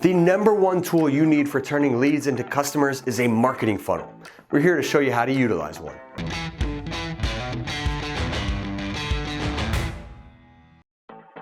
The number one tool you need for turning leads into customers is a marketing funnel. We're here to show you how to utilize one.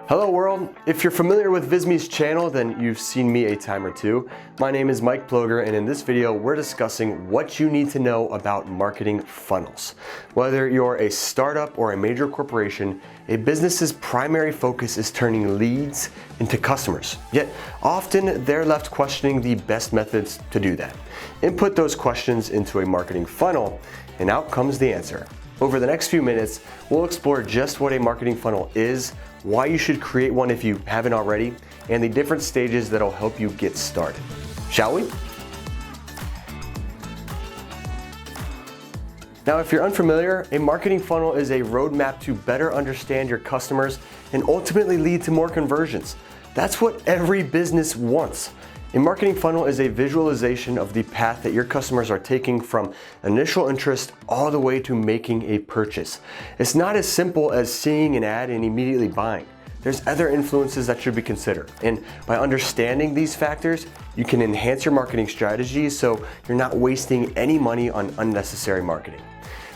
Hello world, if you're familiar with Visme's channel, then you've seen me a time or two. My name is Mike Ploger, and in this video we're discussing what you need to know about marketing funnels. Whether you're a startup or a major corporation, a business's primary focus is turning leads into customers. Yet often they're left questioning the best methods to do that. Input those questions into a marketing funnel and out comes the answer. Over the next few minutes, we'll explore just what a marketing funnel is, why you should create one if you haven't already, and the different stages that'll help you get started. Shall we? Now, if you're unfamiliar, a marketing funnel is a roadmap to better understand your customers and ultimately lead to more conversions. That's what every business wants. A marketing funnel is a visualization of the path that your customers are taking from initial interest all the way to making a purchase. It's not as simple as seeing an ad and immediately buying. There's other influences that should be considered. And by understanding these factors, you can enhance your marketing strategies so you're not wasting any money on unnecessary marketing.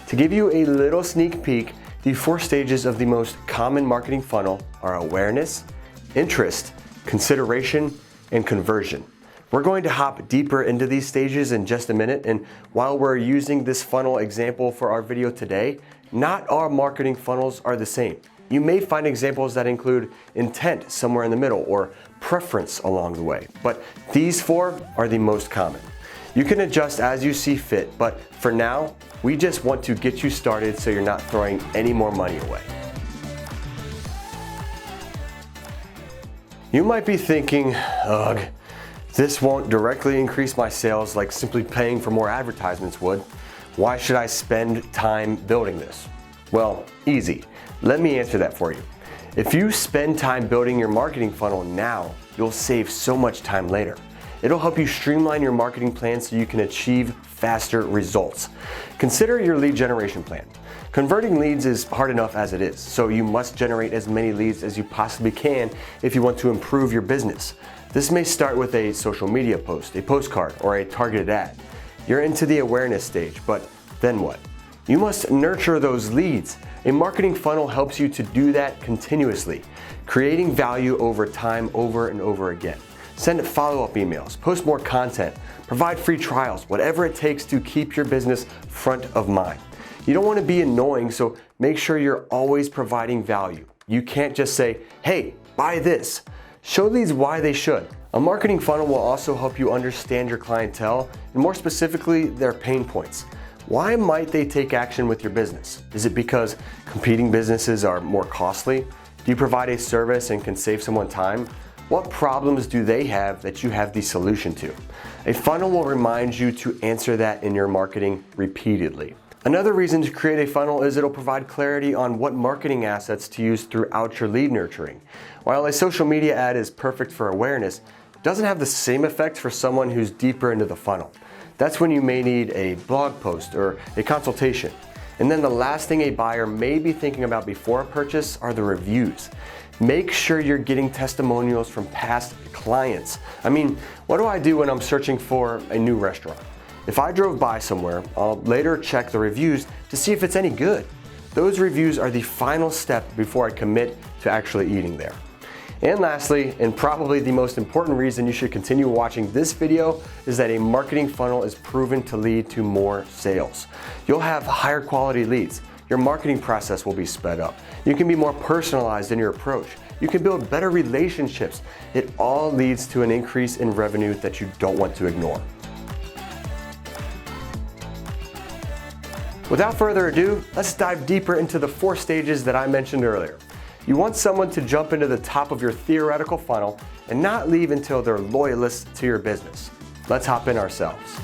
To give you a little sneak peek, the 4 stages of the most common marketing funnel are awareness, interest, consideration, and conversion. We're going to hop deeper into these stages in just a minute, and while we're using this funnel example for our video today, not all marketing funnels are the same. You may find examples that include intent somewhere in the middle or preference along the way, but these 4 are the most common. You can adjust as you see fit, but for now, we just want to get you started so you're not throwing any more money away. You might be thinking, ugh, this won't directly increase my sales like simply paying for more advertisements would. Why should I spend time building this? Well, easy. Let me answer that for you. If you spend time building your marketing funnel now, you'll save so much time later. It'll help you streamline your marketing plan so you can achieve faster results. Consider your lead generation plan. Converting leads is hard enough as it is, so you must generate as many leads as you possibly can if you want to improve your business. This may start with a social media post, a postcard, or a targeted ad. You're into the awareness stage, but then what? You must nurture those leads. A marketing funnel helps you to do that continuously, creating value over time over and over again. Send follow-up emails, post more content, provide free trials, whatever it takes to keep your business front of mind. You don't want to be annoying, so make sure you're always providing value. You can't just say, hey, buy this. Show leads why they should. A marketing funnel will also help you understand your clientele, and more specifically, their pain points. Why might they take action with your business? Is it because competing businesses are more costly? Do you provide a service and can save someone time? What problems do they have that you have the solution to? A funnel will remind you to answer that in your marketing repeatedly. Another reason to create a funnel is it'll provide clarity on what marketing assets to use throughout your lead nurturing. While a social media ad is perfect for awareness, it doesn't have the same effect for someone who's deeper into the funnel. That's when you may need a blog post or a consultation. And then the last thing a buyer may be thinking about before a purchase are the reviews. Make sure you're getting testimonials from past clients. I mean, what do I do when I'm searching for a new restaurant? If I drove by somewhere, I'll later check the reviews to see if it's any good. Those reviews are the final step before I commit to actually eating there. And lastly, and probably the most important reason you should continue watching this video, is that a marketing funnel is proven to lead to more sales. You'll have higher quality leads. Your marketing process will be sped up. You can be more personalized in your approach. You can build better relationships. It all leads to an increase in revenue that you don't want to ignore. Without further ado, let's dive deeper into the 4 stages that I mentioned earlier. You want someone to jump into the top of your theoretical funnel and not leave until they're loyalists to your business. Let's hop in ourselves.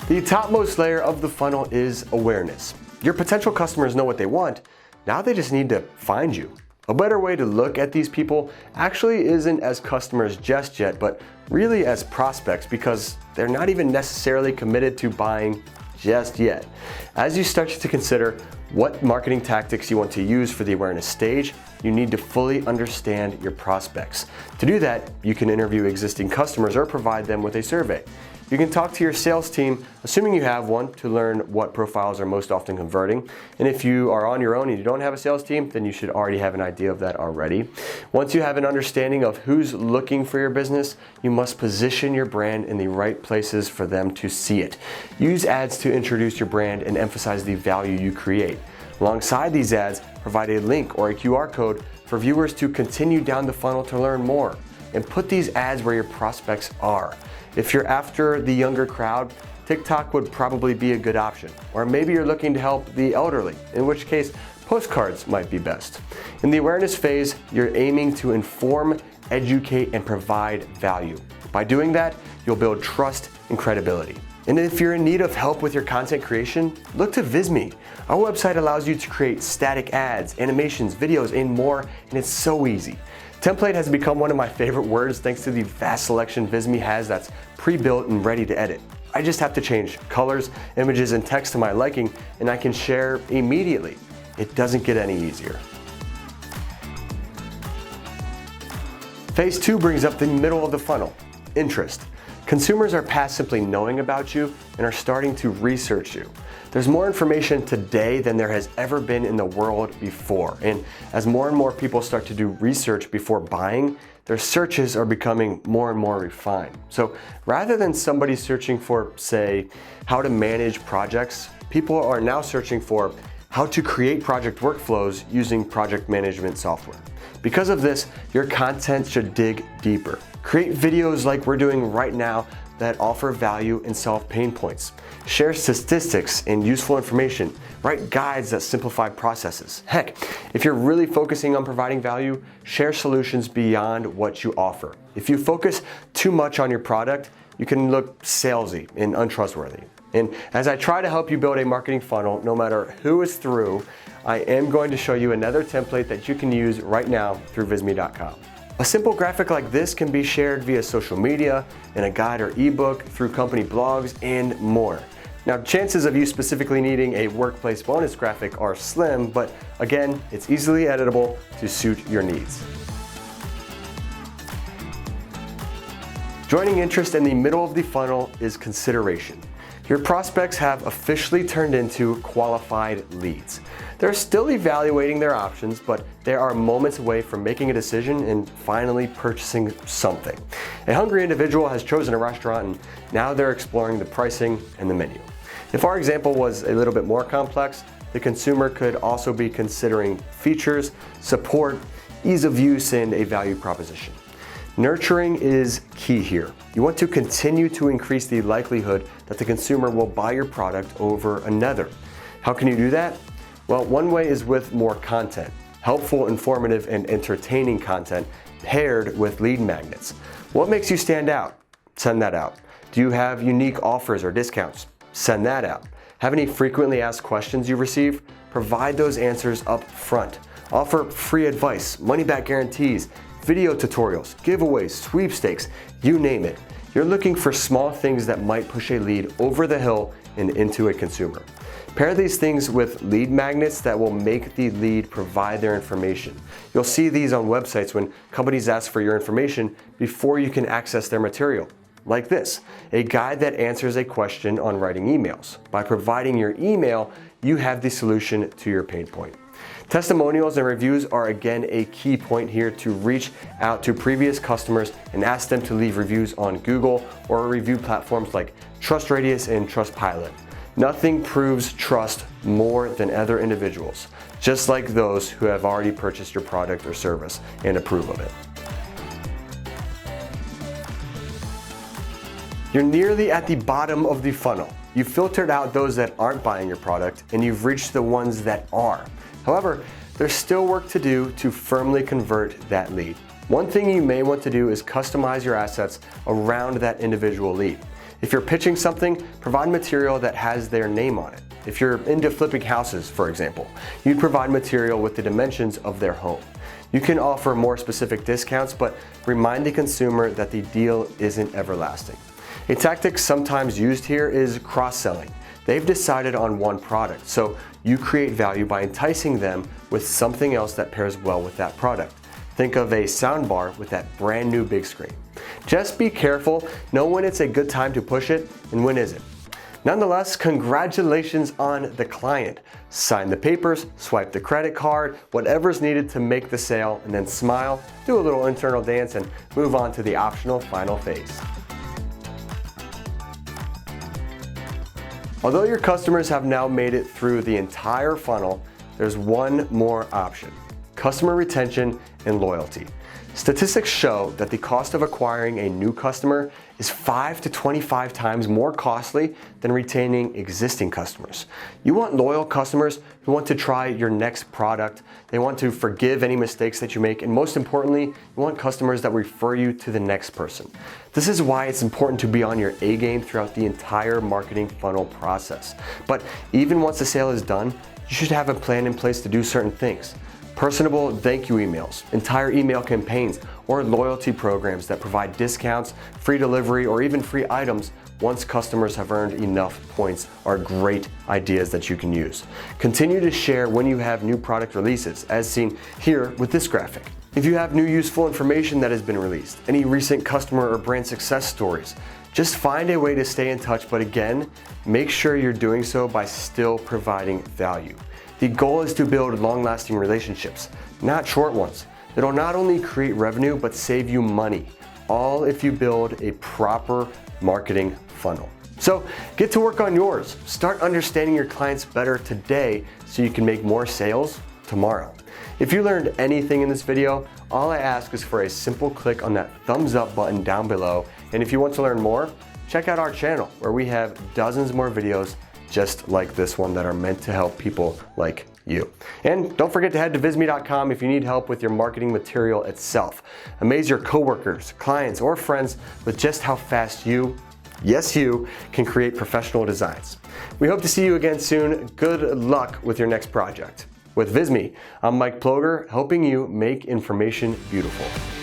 The topmost layer of the funnel is awareness. Your potential customers know what they want, now they just need to find you. A better way to look at these people actually isn't as customers just yet, but really as prospects, because they're not even necessarily committed to buying just yet. As you start to consider what marketing tactics you want to use for the awareness stage, you need to fully understand your prospects. To do that, you can interview existing customers or provide them with a survey. You can talk to your sales team, assuming you have one, to learn what profiles are most often converting. And if you are on your own and you don't have a sales team, then you should already have an idea of that already. Once you have an understanding of who's looking for your business, you must position your brand in the right places for them to see it. Use ads to introduce your brand and emphasize the value you create. Alongside these ads, provide a link or a QR code for viewers to continue down the funnel to learn more. And put these ads where your prospects are. If you're after the younger crowd, TikTok would probably be a good option. Or maybe you're looking to help the elderly, in which case postcards might be best. In the awareness phase, you're aiming to inform, educate, and provide value. By doing that, you'll build trust and credibility. And if you're in need of help with your content creation, look to Visme. Our website allows you to create static ads, animations, videos, and more, and it's so easy. Template has become one of my favorite words thanks to the vast selection Visme has that's pre-built and ready to edit. I just have to change colors, images, and text to my liking, and I can share immediately. It doesn't get any easier. Phase 2 brings up the middle of the funnel, interest. Consumers are past simply knowing about you and are starting to research you. There's more information today than there has ever been in the world before. And as more and more people start to do research before buying, their searches are becoming more and more refined. So rather than somebody searching for, say, how to manage projects, people are now searching for how to create project workflows using project management software. Because of this, your content should dig deeper. Create videos like we're doing right now that offer value and solve pain points. Share statistics and useful information. Write guides that simplify processes. Heck, if you're really focusing on providing value, share solutions beyond what you offer. If you focus too much on your product, you can look salesy and untrustworthy. And as I try to help you build a marketing funnel, no matter who is through, I am going to show you another template that you can use right now through Visme.com. A simple graphic like this can be shared via social media, in a guide or ebook, through company blogs, and more. Now, chances of you specifically needing a workplace bonus graphic are slim, but again, it's easily editable to suit your needs. Joining interest in the middle of the funnel is consideration. Your prospects have officially turned into qualified leads. They're still evaluating their options, but they are moments away from making a decision and finally purchasing something. A hungry individual has chosen a restaurant and now they're exploring the pricing and the menu. If our example was a little bit more complex, the consumer could also be considering features, support, ease of use, and a value proposition. Nurturing is key here. You want to continue to increase the likelihood that the consumer will buy your product over another. How can you do that? Well, one way is with more content. Helpful, informative, and entertaining content paired with lead magnets. What makes you stand out? Send that out. Do you have unique offers or discounts? Send that out. Have any frequently asked questions you receive? Provide those answers up front. Offer free advice, money-back guarantees, video tutorials, giveaways, sweepstakes, you name it. You're looking for small things that might push a lead over the hill and into a consumer. Pair these things with lead magnets that will make the lead provide their information. You'll see these on websites when companies ask for your information before you can access their material. Like this, a guide that answers a question on writing emails. By providing your email, you have the solution to your pain point. Testimonials and reviews are again a key point here to reach out to previous customers and ask them to leave reviews on Google or review platforms like TrustRadius and Trustpilot. Nothing proves trust more than other individuals, just like those who have already purchased your product or service and approve of it. You're nearly at the bottom of the funnel. You've filtered out those that aren't buying your product and you've reached the ones that are. However, there's still work to do to firmly convert that lead. One thing you may want to do is customize your assets around that individual lead. If you're pitching something, provide material that has their name on it. If you're into flipping houses, for example, you'd provide material with the dimensions of their home. You can offer more specific discounts, but remind the consumer that the deal isn't everlasting. A tactic sometimes used here is cross-selling. They've decided on one product, so you create value by enticing them with something else that pairs well with that product. Think of a soundbar with that brand new big screen. Just be careful, know when it's a good time to push it and when isn't. Nonetheless, congratulations on the client. Sign the papers, swipe the credit card, whatever's needed to make the sale, and then smile, do a little internal dance, and move on to the optional final phase. Although your customers have now made it through the entire funnel, there's one more option: customer retention and loyalty. Statistics show that the cost of acquiring a new customer is 5 to 25 times more costly than retaining existing customers. You want loyal customers who want to try your next product, they want to forgive any mistakes that you make, and most importantly, you want customers that refer you to the next person. This is why it's important to be on your A game throughout the entire marketing funnel process. But even once the sale is done, you should have a plan in place to do certain things. Personable thank you emails, entire email campaigns, or loyalty programs that provide discounts, free delivery, or even free items once customers have earned enough points are great ideas that you can use. Continue to share when you have new product releases, as seen here with this graphic. If you have new useful information that has been released, any recent customer or brand success stories, just find a way to stay in touch, but again, make sure you're doing so by still providing value. The goal is to build long-lasting relationships, not short ones. It'll not only create revenue, but save you money, all if you build a proper marketing funnel. So get to work on yours. Start understanding your clients better today so you can make more sales tomorrow. If you learned anything in this video, all I ask is for a simple click on that thumbs up button down below. And if you want to learn more, check out our channel where we have dozens more videos just like this one that are meant to help people like you. And don't forget to head to visme.com if you need help with your marketing material itself. Amaze your coworkers, clients, or friends with just how fast you, yes you, can create professional designs. We hope to see you again soon. Good luck with your next project. With Visme, I'm Mike Ploger, helping you make information beautiful.